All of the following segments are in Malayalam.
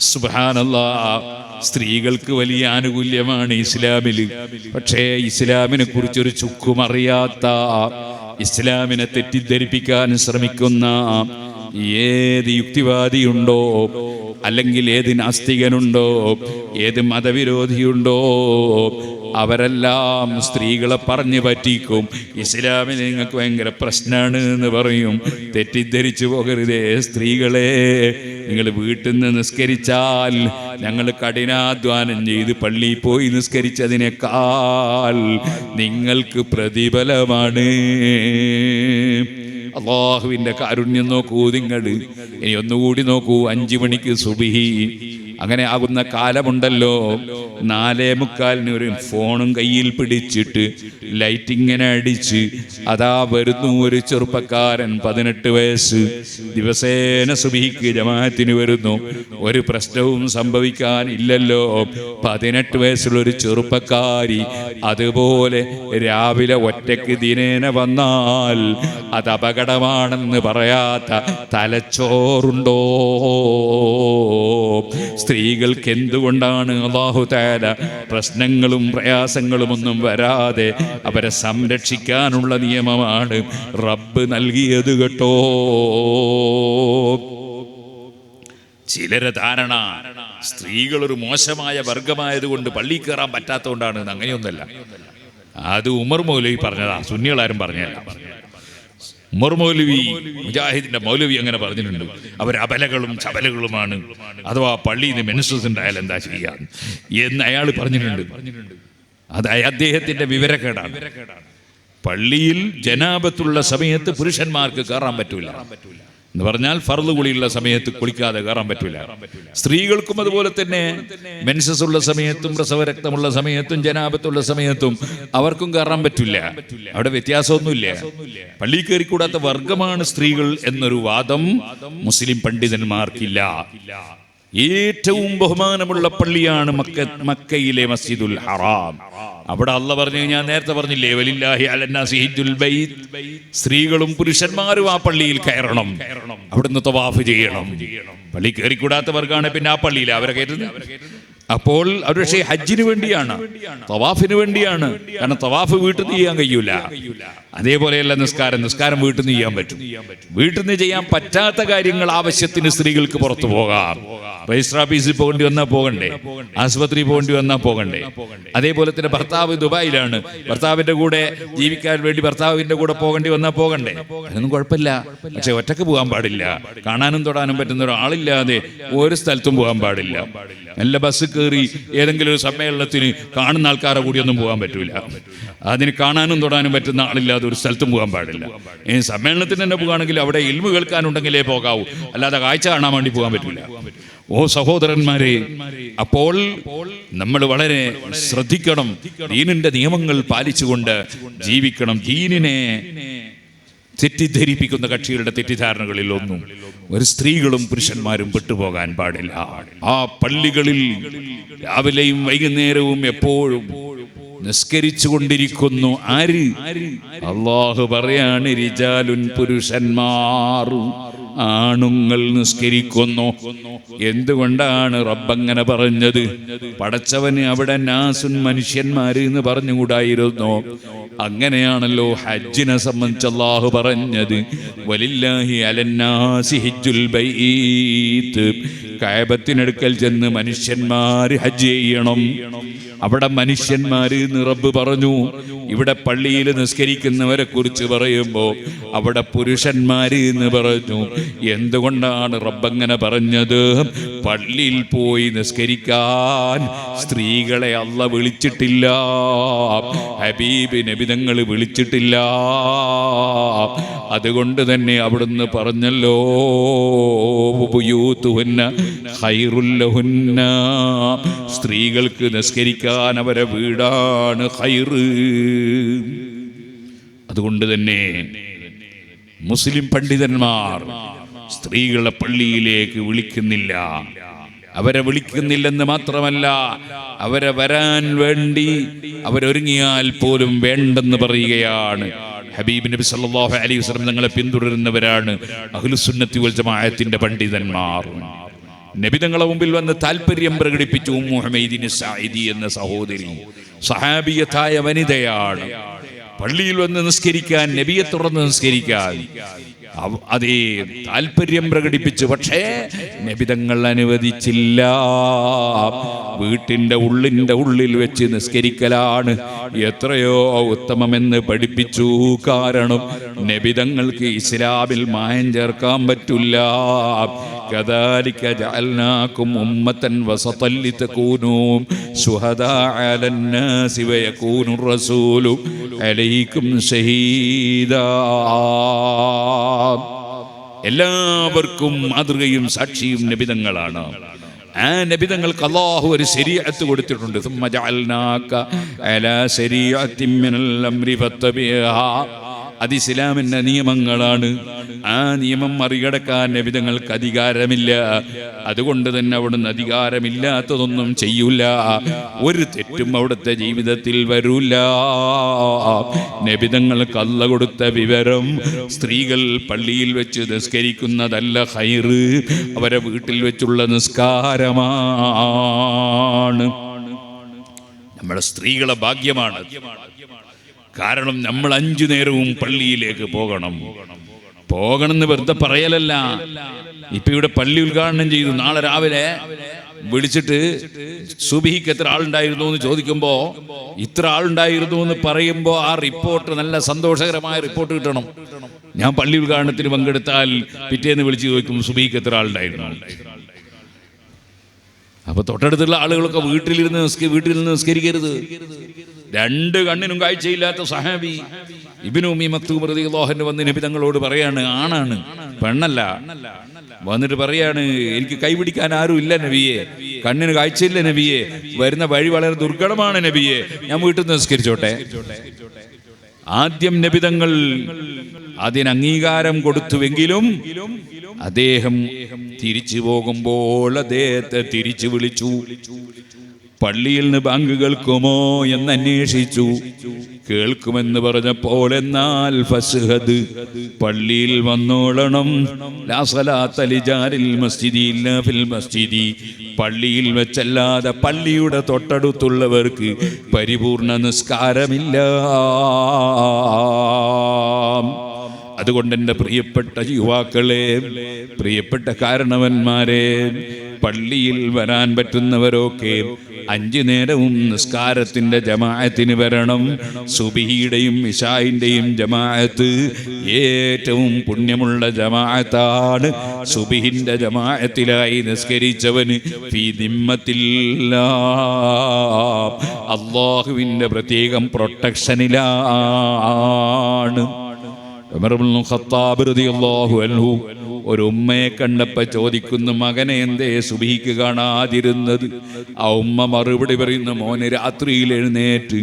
സുബ്ഹാനല്ലാഹ്. സ്ത്രീകൾക്ക് വലിയ ആനുകൂല്യമാണ് ഇസ്ലാമിൽ. പക്ഷേ ഇസ്ലാമിനെ കുറിച്ചൊരു ചുക്കും അറിയാത്ത, ഇസ്ലാമിനെ തെറ്റിദ്ധരിപ്പിക്കാൻ ശ്രമിക്കുന്ന ഏത് യുക്തിവാദിയുണ്ടോ, അല്ലെങ്കിൽ ഏത് നാസ്തികനുണ്ടോ, ഏത് മതവിരോധിയുണ്ടോ, അവരെല്ലാം സ്ത്രീകളെ പറഞ്ഞു പറ്റിക്കും. ഇസ്ലാമിൽ നിങ്ങൾക്ക് ഭയങ്കര പ്രശ്നമാണ് എന്ന് പറയും. തെറ്റിദ്ധരിച്ചു പോകരുതേ സ്ത്രീകളെ. നിങ്ങൾ വീട്ടിൽ നിന്ന് നിസ്കരിച്ചാൽ, ഞങ്ങൾ കഠിനാധ്വാനം ചെയ്ത് പള്ളിയിൽ പോയി നിസ്കരിച്ചതിനേക്കാൾ നിങ്ങൾക്ക് പ്രതിഫലമാണ്. അല്ലാഹുവിൻ്റെ കാരുണ്യം നോക്കൂ നിങ്ങൾ. ഇനി ഒന്നുകൂടി നോക്കൂ, 5 മണിക്ക് സുബ്ഹി അങ്ങനെ ആകുന്ന കാലമുണ്ടല്ലോ. 4:45 ഒരു ഫോണും കയ്യിൽ പിടിച്ചിട്ട് ലൈറ്റ് ഇങ്ങനെ അടിച്ച് അതാ വരുന്നു ഒരു ചെറുപ്പക്കാരൻ, 18 വയസ്സ്, ദിവസേന സുബ്ഹിക്ക് ജമാഅത്തിന് വരുന്നു. ഒരു പ്രശ്നവും സംഭവിക്കാൻ ഇല്ലല്ലോ. 18 വയസ്സുള്ള ഒരു ചെറുപ്പക്കാരി അതുപോലെ രാവിലെ ഒറ്റയ്ക്ക് ദിനേന വന്നാൽ അത് അപകടമാണെന്ന് പറയാത്ത തലച്ചോറുണ്ടോ? സ്ത്രീകൾക്ക് എന്തുകൊണ്ടാണ് അല്ലാഹു തആല പ്രശ്നങ്ങളും പ്രയാസങ്ങളും ഒന്നും വരാതെ അവരെ സംരക്ഷിക്കാനുള്ള നിയമമാണ് റബ്ബ് നൽകിയത് കേട്ടോ. ചിലരെ ധാരണ സ്ത്രീകൾ ഒരു മോശമായ വർഗമായതുകൊണ്ട് പള്ളിയിൽ കയറാൻ പറ്റാത്തതുകൊണ്ടാണ്. അങ്ങനെയൊന്നല്ല. അത് ഉമർ മൗലവി പറഞ്ഞതാ, സുന്നികളാരും പറഞ്ഞതല്ല. ഉമർ മൗലവി, മുജാഹിദിന്റെ മൗലവി അങ്ങനെ പറഞ്ഞിട്ടുണ്ട്. അവർ അബലകളും ചബലകളുമാണ്, അഥവാ പള്ളിയിൽ നിന്ന് മെൻസസ് ഉണ്ടായാൽ എന്താ ചെയ്യാൻ എന്ന് അയാൾ പറഞ്ഞിട്ടുണ്ട്. അത് അദ്ദേഹത്തിന്റെ വിവരക്കേടാണ്. പള്ളിയിൽ ജനാബത്തുള്ള സമയത്ത് പുരുഷന്മാർക്ക് കയറാൻ പറ്റൂല എന്ന് പറഞ്ഞാൽ ഫർള് കുളിയുള്ള സമയത്ത് കുളിക്കാതെ കയറാൻ പറ്റൂല. സ്ത്രീകൾക്കും അതുപോലെ തന്നെ മെൻസസ് ഉള്ള സമയത്തും പ്രസവരക്തമുള്ള സമയത്തും ജനാബത്തുള്ള സമയത്തും അവർക്കും കയറാൻ പറ്റില്ല. അവിടെ വ്യത്യാസമൊന്നുമില്ല. പള്ളിയിൽ കയറിക്കൂടാത്ത വർഗമാണ് സ്ത്രീകൾ എന്നൊരു വാദം മുസ്ലിം പണ്ഡിതന്മാർക്കില്ല. ഏറ്റവും ബഹുമാനമുള്ള പള്ളിയാണ് മക്കയിലെ മസ്ജിദുൽ ഹറാം. അവിടെ അള്ളാഹ് പറഞ്ഞു, ഞാൻ നേരത്തെ പറഞ്ഞില്ലേ, വലില്ലാഹി അലന്നാസി ഹിജ്ജുൽ ബൈത്ത്, സ്ത്രീകളും പുരുഷന്മാരും ആ പള്ളിയിൽ കയറണം, അവിടുന്ന് തവാഫ് ചെയ്യണം. പള്ളി കയറിക്കൂടാത്തവർക്കാണ് പിന്നെ ആ പള്ളിയിൽ അവരെ കയറ്റുന്നത്. അപ്പോൾ അവർ പക്ഷേ ഹജ്ജിന് വേണ്ടിയാണ്, തവാഫിന് വേണ്ടിയാണ്. കാരണം തവാഫ് വീട്ടിൽ നിന്ന് ചെയ്യാൻ കഴിയൂല. അതേപോലെയല്ല നിസ്കാരം വീട്ടിൽ നിന്ന് ചെയ്യാൻ പറ്റും. വീട്ടിൽ നിന്ന് ചെയ്യാൻ പറ്റാത്ത കാര്യങ്ങൾ ആവശ്യത്തിന് സ്ത്രീകൾക്ക് പുറത്തു പോകാം. രജിസ്റ്റർ ഓഫീസിൽ പോകേണ്ടി വന്നാൽ പോകണ്ടേ, ആശുപത്രി പോകേണ്ടി വന്നാൽ പോകണ്ടേ. അതേപോലെ തന്നെ ഭർത്താവ് ദുബായിലാണ്, ഭർത്താവിന്റെ കൂടെ ജീവിക്കാൻ വേണ്ടി ഭർത്താവിന്റെ കൂടെ പോകേണ്ടി വന്നാൽ പോകണ്ടേ. അതൊന്നും കുഴപ്പമില്ല. പക്ഷെ ഒറ്റക്ക് പോകാൻ പാടില്ല. കാണാനും തൊടാനും പറ്റുന്ന ഒരാളില്ലാതെ ഒരു സ്ഥലത്തും പോകാൻ പാടില്ല. നല്ല ബസ് കയറി ഏതെങ്കിലും ഒരു സമ്മേളനത്തിന് കാണുന്ന ആൾക്കാരെ കൂടിയൊന്നും പോകാൻ പറ്റൂല. അതിന് കാണാനും തൊടാനും പറ്റുന്ന ആളില്ലാതെ ഒരു സ്ഥലത്തും പോകാൻ പാടില്ല. സമ്മേളനത്തിന് തന്നെ പോകുകയാണെങ്കിൽ അവിടെ ഇൽമു കേൾക്കാനുണ്ടെങ്കിലേ പോകാവൂ, അല്ലാതെ കാഴ്ച കാണാൻ വേണ്ടി പോകാൻ പറ്റൂല. ഓ സഹോദരന്മാരെ, അപ്പോൾ നമ്മൾ വളരെ ശ്രദ്ധിക്കണം. ദീനിന്റെ നിയമങ്ങൾ പാലിച്ചുകൊണ്ട് ജീവിക്കണം. ദീനിനെ തെറ്റിദ്ധരിപ്പിക്കുന്ന കക്ഷികളുടെ തെറ്റിദ്ധാരണകളിൽ ഒന്നും ഒരു സ്ത്രീകളും പുരുഷന്മാരും പെട്ടുപോകാൻ പാടില്ല. ആ പള്ളികളിൽ രാവിലെയും വൈകുന്നേരവും എപ്പോഴും നിസ്കരിച്ചു കൊണ്ടിരിക്കുന്നു. ആര്? അല്ലാഹു പറയാണ്, റിജാലുൻ, പുരുഷന്മാർ, ആണുങ്ങൾ നിസ്കരിക്കുന്നു. എന്തുകൊണ്ടാണ് റബ്ബങ്ങനെ പറഞ്ഞത്? പടച്ചവന് അവിടെ നാസുൻ, മനുഷ്യന്മാര് എന്ന് പറഞ്ഞുകൂടായിരുന്നു? അങ്ങനെയാണല്ലോ ഹജ്ജിനെ സംബന്ധിച്ച് അല്ലാഹു പറഞ്ഞത്, വലില്ലാഹി അലന്നാസി ഹിജ്ജുൽ ബൈത്ത്. കഅബത്തിനടുക്കൽ ചെന്ന് മനുഷ്യന്മാർ ഹജ്ജ് ചെയ്യണം. അവിടെ മനുഷ്യന്മാര് എന്ന് റബ്ബ് പറഞ്ഞു. ഇവിടെ പള്ളിയിൽ നിസ്കരിക്കുന്നവരെ കുറിച്ച് പറയുമ്പോൾ അവിടെ പുരുഷന്മാര് എന്ന് പറഞ്ഞു. എന്തുകൊണ്ടാണ് റബ്ബങ്ങനെ പറഞ്ഞത്? പള്ളിയിൽ പോയി നിസ്കരിക്കാൻ സ്ത്രീകളെ അല്ലാഹ് വിളിച്ചിട്ടില്ല, ഹബീബ് നബി തങ്ങൾ വിളിച്ചിട്ടില്ല. അതുകൊണ്ട് തന്നെ അവിടുന്ന് പറഞ്ഞല്ലോ, ബുയൂതുഹുന്ന ഖൈറുൽ ലഹുന്ന, സ്ത്രീകൾക്ക് നിസ്കരിക്കാൻ അവരെ വീടാണ് ഖൈറ്. അതുകൊണ്ട് തന്നെ മുസ്ലിം പണ്ഡിതന്മാർ സ്ത്രീകളെ പള്ളിയിലേക്ക് വിളിക്കുന്നില്ല. അവരെ വിളിക്കുന്നില്ലെന്ന് മാത്രമല്ല, അവരെ വരാൻ വേണ്ടി അവരൊരുങ്ങിയാൽ പോലും വേണ്ടെന്ന് പറയുകയാണ്. ഹബീബ് നബി സല്ലല്ലാഹു അലൈഹി വസല്ലം തങ്ങളെ പിന്തുടരുന്നവരാണ് അഹ്ലുസുന്നത്തി വൽ ജമാഅത്തിന്റെ പണ്ഡിതന്മാർ. നബിതങ്ങളെ മുമ്പിൽ വന്ന് താല്പര്യം പ്രകടിപ്പിച്ചു. ഉമ്മു ഹുമൈദിന് സായിദി എന്ന സഹോദരി സഹാബിയത്തായ വനിതയാണ്. പള്ളിയിൽ വന്ന് നിസ്കരിക്കാൻ, നബിയെ തുടർന്ന് നിസ്കരിക്കാൻ അതേ താല്പര്യം പ്രകടിപ്പിച്ചു. പക്ഷേ നബിതങ്ങൾ അനുവദിച്ചില്ല. വീട്ടിൻ്റെ ഉള്ളിൽ വെച്ച് നിസ്കരിക്കലാണ് എത്രയോ ഉത്തമമെന്ന് പഠിപ്പിച്ചു. കാരണം നബിതങ്ങൾക്ക് ഇസ്ലാമിൽ മായം ചേർക്കാൻ പറ്റില്ല. كذلك جعلناكم أمة وسطا لتكونوا شهداء على الناس ويكون الرسول عليكم شهيدا. എല്ലാവർക്കും മാതൃകയും സാക്ഷിയും നബിതങ്ങളാണ്. ആ നബിതങ്ങൾക്ക് അല്ലാഹു ഒരു ശരീഅത്ത് കൊടുത്തിട്ടുണ്ട്. ثم جعلناك على شريعة من الأمر فاتبعها. അത് ഇസ്ലാമിൻ്റെ നിയമങ്ങളാണ്. ആ നിയമം മറികടക്കാൻ നബിതങ്ങൾക്ക് അധികാരമില്ല. അതുകൊണ്ട് തന്നെ അവിടുന്ന് അധികാരമില്ലാത്തതൊന്നും ചെയ്യൂല. ഒരു തെറ്റും അവിടുത്തെ ജീവിതത്തിൽ വരൂല. നബിതങ്ങൾക്ക് അല്ലാഹു കൊടുത്ത വിവരം, സ്ത്രീകൾ പള്ളിയിൽ വെച്ച് നിസ്കരിക്കുന്നതല്ല ഖൈറ്, അവരെ വീട്ടിൽ വെച്ചുള്ള നിസ്കാരമാണ്. നമ്മുടെ സ്ത്രീകളെ ഭാഗ്യമാണ്. കാരണം നമ്മൾ 5 നേരവും പള്ളിയിലേക്ക് പോകണമെന്ന് വെറുതെ പറയലല്ല. ഇപ്പൊ ഇവിടെ പള്ളി ഉദ്ഘാടനം ചെയ്തു. നാളെ രാവിലെ വിളിച്ചിട്ട് സുബഹിക്ക് എത്ര ആളുണ്ടായിരുന്നു എന്ന് ചോദിക്കുമ്പോ ഇത്ര ആളുണ്ടായിരുന്നു എന്ന് പറയുമ്പോ ആ റിപ്പോർട്ട് നല്ല സന്തോഷകരമായ റിപ്പോർട്ട് കിട്ടണം. ഞാൻ പള്ളി ഉദ്ഘാടനത്തിന് പങ്കെടുത്താൽ പിറ്റേന്ന് വിളിച്ച് ചോദിക്കും സുബഹിക്ക് എത്ര ആളുണ്ടായിരുന്നു. അപ്പൊ തൊട്ടടുത്തുള്ള ആളുകളൊക്കെ വീട്ടിൽ നിന്ന് നിസ്കരിക്കരുത്. 2 കണ്ണിനും കാഴ്ചയില്ലാത്ത സഹാബി ഇബ്നു ഉമ്മി മക്തൂം റളിയല്ലാഹു അൻഹു വന്ന് നബി തങ്ങളോട് പറയാണ്, ആണാണ് പെണ്ണല്ല, വന്നിട്ട് പറയാണ്, എനിക്ക് കൈപിടിക്കാൻ ആരും ഇല്ല നബിയെ, കണ്ണിന് കാഴ്ചയില്ല നബിയെ, വരുന്ന വഴി വളരെ ദുർഘടമാണ് നബിയെ, ഞാൻ വീട്ടിൽ നിന്ന് നിസ്കരിച്ചോട്ടെ. ആദ്യം നബി തങ്ങൾ അതിന് അംഗീകാരം കൊടുത്തുവെങ്കിലും അദ്ദേഹം തിരിച്ചു പോകുമ്പോൾ അദ്ദേഹത്തെ തിരിച്ചു വിളിച്ചു. പള്ളിയിൽ നിന്ന് ബാങ്ക് കേൾക്കുമോ എന്ന് അന്വേഷിച്ചു. കേൾക്കുമെന്ന് പറഞ്ഞപ്പോൾ എന്നാൽ ഫസ്ഹദ്, പള്ളിയിൽ വന്നോളണം. ലാ സലാത്ത ലിജാരിൽ മസ്ജിദി ഇല്ലാ ഫിൽ മസ്ജിദി, പള്ളിയിൽ വെച്ചല്ലാതെ പള്ളിയുടെ തൊട്ടടുത്തുള്ളവർക്ക് പരിപൂർണ നിസ്കാരമില്ല. അതുകൊണ്ട് എൻ്റെ പ്രിയപ്പെട്ട യുവാക്കളെ, പ്രിയപ്പെട്ട കാരണവന്മാരെ, പള്ളിയിൽ വരാൻ പറ്റുന്നവരൊക്കെ 5 നേരവും നിസ്കാരത്തിൻ്റെ ജമാഅത്തിന് വരണം. സുബഹിയുടെയും ഇശാഇൻ്റെയും ജമാഅത്ത് ഏറ്റവും പുണ്യമുള്ള ജമാഅത്താണ്. സുബഹിൻ്റെ ജമാഅത്തിലായി നിസ്കരിച്ചവന് ഫീ ദിമ്മത്തില്ലാഹ്, അല്ലാഹുവിൻ്റെ പ്രത്യേകം പ്രൊട്ടക്ഷനിലാണ്. ഉമർ ഇബ്നുൽ ഖത്താബ് റളിയല്ലാഹു അൻഹു ഒരു ഉമ്മയെ കണ്ടപ്പോൾ ചോദിക്കുന്നു, മകനെ എന്തേ സുബഹിക്ക് കാണാതിരുന്നത്? ആ ഉമ്മ മറുപടി പറയുന്നു, മോന് രാത്രിയിൽ എഴുന്നേറ്റ്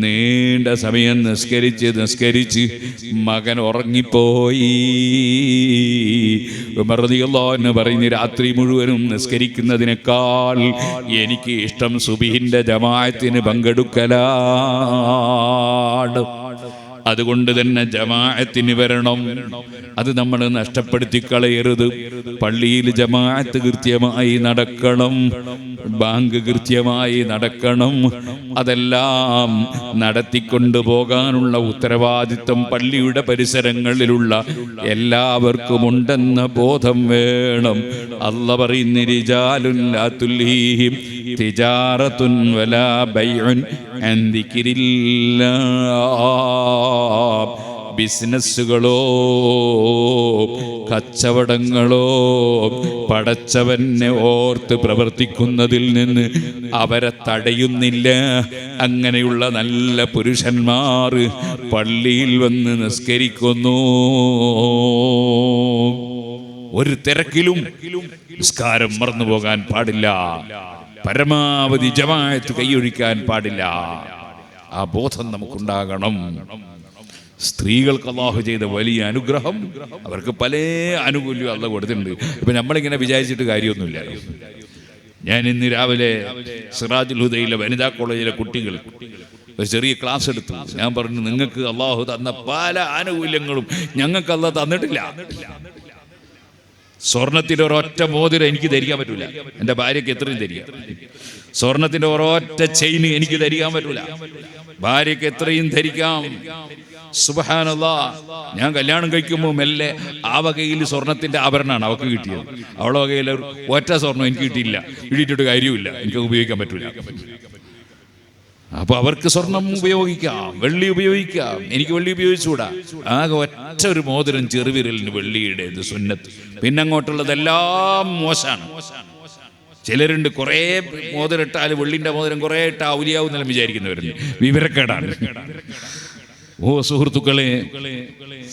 നീണ്ട സമയം നിസ്കരിച്ച് മകൻ ഉറങ്ങിപ്പോയി. ഉമർ റളിയല്ലാഹു അൻഹു പറയുന്നു, രാത്രി മുഴുവനും നിസ്കരിക്കുന്നതിനേക്കാൾ എനിക്ക് ഇഷ്ടം സുബഹിന്റെ ജമാഅത്തിന് പങ്കെടുക്കലാണ്. അതുകൊണ്ട് തന്നെ ജമാഅത്തിന് വരണം. അത് നമ്മൾ നഷ്ടപ്പെടുത്തി കളയരുത്. പള്ളിയിൽ ജമാഅത്ത് കൃത്യമായി നടക്കണം, ബാങ്ക് കൃത്യമായി നടക്കണം. അതെല്ലാം നടത്തിക്കൊണ്ടു പോകാനുള്ള ഉത്തരവാദിത്വം പള്ളിയുടെ പരിസരങ്ങളിലുള്ള എല്ലാവർക്കും ഉണ്ടെന്ന ബോധം വേണം. അല്ലാഹു പറയുന്ന, റിജാലുൻ ലാ തുൽഹീഹിം തിജാറത്തുൻ വലാ ബൈഉൻ അൻ ദിക്രില്ലാഹ്, ബിസിനസ്സുകളോ കച്ചവടങ്ങളോ പടച്ചവനെ ഓർത്ത് പ്രവർത്തിക്കുന്നതിൽ നിന്ന് അവരെ തടയുന്നില്ല. അങ്ങനെയുള്ള നല്ല പുരുഷന്മാർ പള്ളിയിൽ വന്ന് നിസ്കരിക്കുന്നു. ഒരു തിരക്കിലും നിസ്കാരം മറന്നു പോകാൻ പാടില്ല. പരമാവധി ജമാഅത്ത് കൈയൊഴിക്കാൻ പാടില്ല. ആ ബോധം നമുക്കുണ്ടാകണം. സ്ത്രീകൾക്ക് അല്ലാഹു ചെയ്ത വലിയ അനുഗ്രഹം, അവർക്ക് പല ആനുകൂല്യം അല്ലാഹു കൊടുത്തിട്ടുണ്ട്. ഇപ്പം നമ്മളിങ്ങനെ വിചാരിച്ചിട്ട് കാര്യമൊന്നുമില്ല. ഞാൻ ഇന്ന് രാവിലെ സിറാജുൽ ഹുദയിലെ വനിതാ കോളേജിലെ കുട്ടികൾ ഒരു ചെറിയ ക്ലാസ് എടുത്തു. ഞാൻ പറഞ്ഞു, നിങ്ങൾക്ക് അല്ലാഹു തന്ന പല ആനുകൂല്യങ്ങളും ഞങ്ങൾക്ക് അല്ലാഹു തന്നിട്ടില്ല. സ്വർണത്തിന്റെ ഒരൊറ്റ മോതിരം എനിക്ക് ധരിക്കാൻ പറ്റൂല, എൻ്റെ ഭാര്യയ്ക്ക് എത്രയും ധരിക്കാം. സ്വർണത്തിന്റെ ഒരൊറ്റ ചെയിൻ എനിക്ക് ധരിക്കാൻ പറ്റൂല, ഭാര്യയ്ക്ക് എത്രയും ധരിക്കാം. സുബ്ഹാനല്ലാഹ്. ഞാൻ കല്യാണം കഴിക്കുമ്പോൾ മെല്ലെ ആ വകയിൽ സ്വർണത്തിന്റെ ആഭരണമാണ് അവൾക്ക് കിട്ടിയത്. അവളെ വകയിൽ ഒറ്റ സ്വർണം എനിക്ക് കിട്ടിയില്ല, കിട്ടിയിട്ടൊരു കാര്യമില്ല, എനിക്ക് ഉപയോഗിക്കാൻ പറ്റൂല. അപ്പൊ അവർക്ക് സ്വർണം ഉപയോഗിക്കാം, വെള്ളി ഉപയോഗിക്കാം, എനിക്ക് വെള്ളി ഉപയോഗിച്ചുകൂടാ. ആകെ ഒറ്റ ഒരു മോതിരം ചെറുവിരലിന് വെള്ളിയുടെ ഇത് സുന്നത്ത്. പിന്നെ അങ്ങോട്ടുള്ളതെല്ലാം മോശമാണ്. ചിലരുണ്ട് കുറേ മോതിരം ഇട്ടാൽ, വെള്ളിന്റെ മോതിരം കുറേ ഇട്ടാൽ ഔലിയാവുന്നെല്ലാം വിചാരിക്കുന്നവരുണ്ട്. വിവരക്കേടാണ്. ഓ സുഹൃത്തുക്കളെ,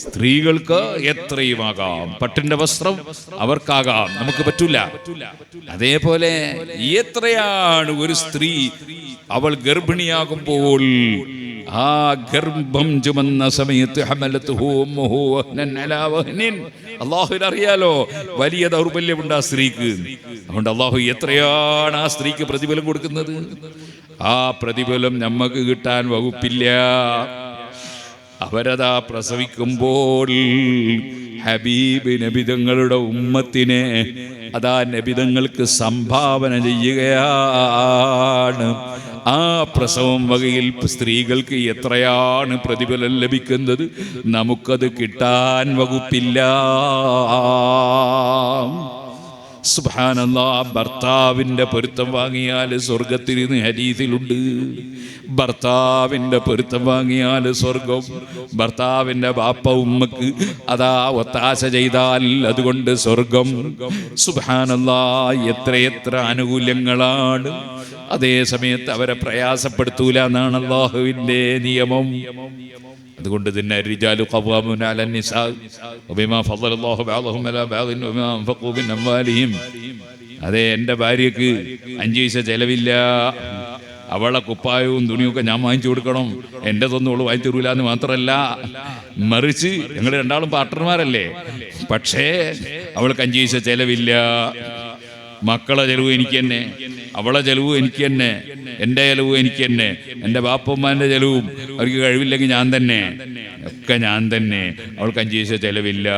സ്ത്രീകൾക്ക് എത്രയുമാകാം. പട്ടിന്റെ വസ്ത്രം അവർക്കാകാം, നമുക്ക് പറ്റൂല. അതേപോലെ എത്രയാണ് ഒരു സ്ത്രീ അവൾ ഗർഭിണിയാകുമ്പോൾ ആ ഗർഭം ചുമന്ന സമയത്ത് അല്ലാഹുവിന് അറിയാലോ വലിയ ദൗർബല്യമുണ്ട് ആ സ്ത്രീക്ക്. അതുകൊണ്ട് അല്ലാഹു എത്രയാണ് ആ സ്ത്രീക്ക് പ്രതിഫലം കൊടുക്കുന്നത്. ആ പ്രതിഫലം നമുക്ക് കിട്ടാൻ വകുപ്പില്ല. അവരതാ പ്രസവിക്കുമ്പോൾ ഹബീബ് നബിതങ്ങളുടെ ഉമ്മത്തിനെ അതാ നബിതങ്ങൾക്ക് സംഭാവന ചെയ്യുകയാണ്. ആ പ്രസവം വകയിൽ സ്ത്രീകൾക്ക് എത്രയാണ് പ്രതിഫലം ലഭിക്കുന്നത്, നമുക്കത് കിട്ടാൻ വകുപ്പില്ല. സുബ്ഹാനല്ലാഹ്. ഭർത്താവിൻ്റെ പൊരുത്തം വാങ്ങിയാൽ സ്വർഗത്തിൽ ഹദീസിലുണ്ട്. ഭർത്താവിൻ്റെ പൊരുത്തം വാങ്ങിയാൽ സ്വർഗം. ഭർത്താവിൻ്റെ ബാപ്പ ഉമ്മക്ക് അതാ ഒത്താശ ചെയ്താൽ അതുകൊണ്ട് സ്വർഗം. സുബ്ഹാനല്ലാഹ്. എത്രയെത്ര ആനുകൂല്യങ്ങളാണ്. അതേ സമയത്ത് അവരെ പ്രയാസപ്പെടുത്തൂല എന്നാണ് അല്ലാഹുവിൻ്റെ നിയമം. അതുകൊണ്ട് തന്നെ റിജാലു ഖവ്വാമൂന അലൻ നിസാ വബിമാ ഫളലല്ലാഹു ബഅദഹും അലാ ബഅദിൻ വബിമാ അൻഫഖൂ മിൻ അംവാലിഹിം. അതെ, എൻ്റെ ഭാര്യക്ക് 5 പൈസ ചെലവില്ല. അവളെ കുപ്പായവും തുണിയൊക്കെ ഞാൻ വാങ്ങിച്ചു കൊടുക്കണം. എൻ്റെതൊന്നും അവള് വാങ്ങിച്ചു തരൂല എന്ന് മാത്രമല്ല, മറിച്ച് ഞങ്ങൾ രണ്ടാളും പാർട്ട്ണർമാരല്ലേ. പക്ഷേ അവൾക്ക് 5 പൈസ ചെലവില്ല. മക്കളെ ചെലവ് എനിക്ക് തന്നെ, അവളെ ചെലവ് എനിക്ക് തന്നെ, എൻ്റെ ചെലവ് എനിക്ക് തന്നെ, എൻ്റെ ബാപ്പമ്മൻ്റെ ചെലവും അവർക്ക് കഴിവില്ലെങ്കിൽ ഞാൻ തന്നെ, ഒക്കെ ഞാൻ തന്നെ. അവൾക്ക് 5 പൈസ ചെലവില്ല.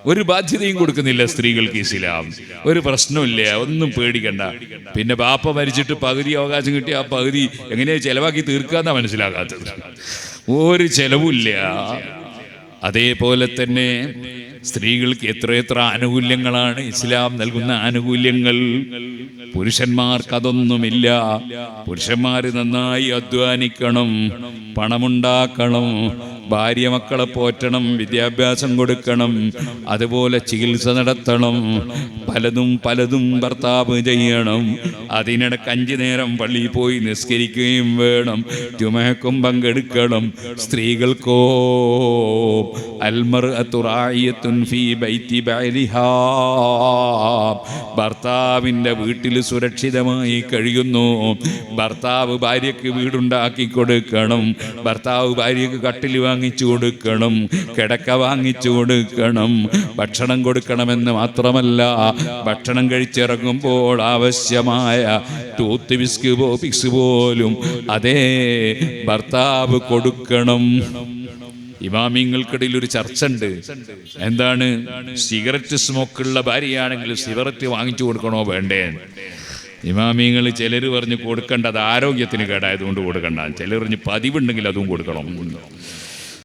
ഒരു ബാധ്യതയും കൊടുക്കുന്നില്ല സ്ത്രീകൾക്ക് ഇസ്ലാം. ഒരു പ്രശ്നമില്ല, ഒന്നും പേടിക്കണ്ട. പിന്നെ ബാപ്പ മരിച്ചിട്ട് പകുതി അവകാശം കിട്ടി, ആ പകുതി എങ്ങനെയാ ചെലവാക്കി തീർക്കാന്നാ മനസ്സിലാകാത്തത്. ഒരു ചെലവില്ല. അതേപോലെ തന്നെ സ്ത്രീകൾക്ക് എത്രയെത്ര ആനുകൂല്യങ്ങളാണ് ഇസ്ലാം നൽകുന്ന ആനുകൂല്യങ്ങൾ. പുരുഷന്മാർക്ക് അതൊന്നുമില്ല. പുരുഷന്മാർ നന്നായി അധ്വാനിക്കണം, പണമുണ്ടാക്കണം, ഭാര്യ മക്കളെ പോറ്റണം, വിദ്യാഭ്യാസം കൊടുക്കണം, അതുപോലെ ചികിത്സ നടത്തണം, പലതും പലതും ഭർത്താവ് ചെയ്യണം. അതിനിടക്ക് 5 നേരം പള്ളിയിൽ പോയി നിസ്കരിക്കുകയും വേണം, ജുമഅക്കും പങ്കെടുക്കണം. സ്ത്രീകൾക്കോ അൽമർഅതു റായിയത്തുൻ ഫീ ബൈതി ബഅലിഹാ, ഭർത്താവിൻ്റെ വീട്ടിൽ സുരക്ഷിതമായി കഴിയുന്നു. ഭർത്താവ് ഭാര്യയ്ക്ക് വീടുണ്ടാക്കി കൊടുക്കണം, ഭർത്താവ് ഭാര്യയ്ക്ക് കട്ടിൽ വാങ്ങിച്ചു കൊടുക്കണം, കിടക്ക വാങ്ങിച്ചു കൊടുക്കണം, ഭക്ഷണം കൊടുക്കണമെന്ന് മാത്രമല്ല, ഭക്ഷണം കഴിച്ചിറങ്ങുമ്പോൾ ആവശ്യമായ ടൂത്ത് പിക്സ് പോലും അതേ ഭർത്താവ് കൊടുക്കണം. ഇമാമിങ്ങൾക്കിടയിൽ ഒരു ചർച്ച ഉണ്ട്. എന്താണ്? സിഗരറ്റ് സ്മോക്കുള്ള ഭാര്യയാണെങ്കിൽ സിഗരറ്റ് വാങ്ങിച്ചു കൊടുക്കണോ വേണ്ടേ? ഇമാമിങ്ങൾ ചിലർ പറഞ്ഞ് കൊടുക്കേണ്ട, അത് ആരോഗ്യത്തിന് കേടായതുകൊണ്ട് കൊടുക്കണ്ട. ചിലർ പറഞ്ഞ് പതിവുണ്ടെങ്കിൽ അതും കൊടുക്കണം.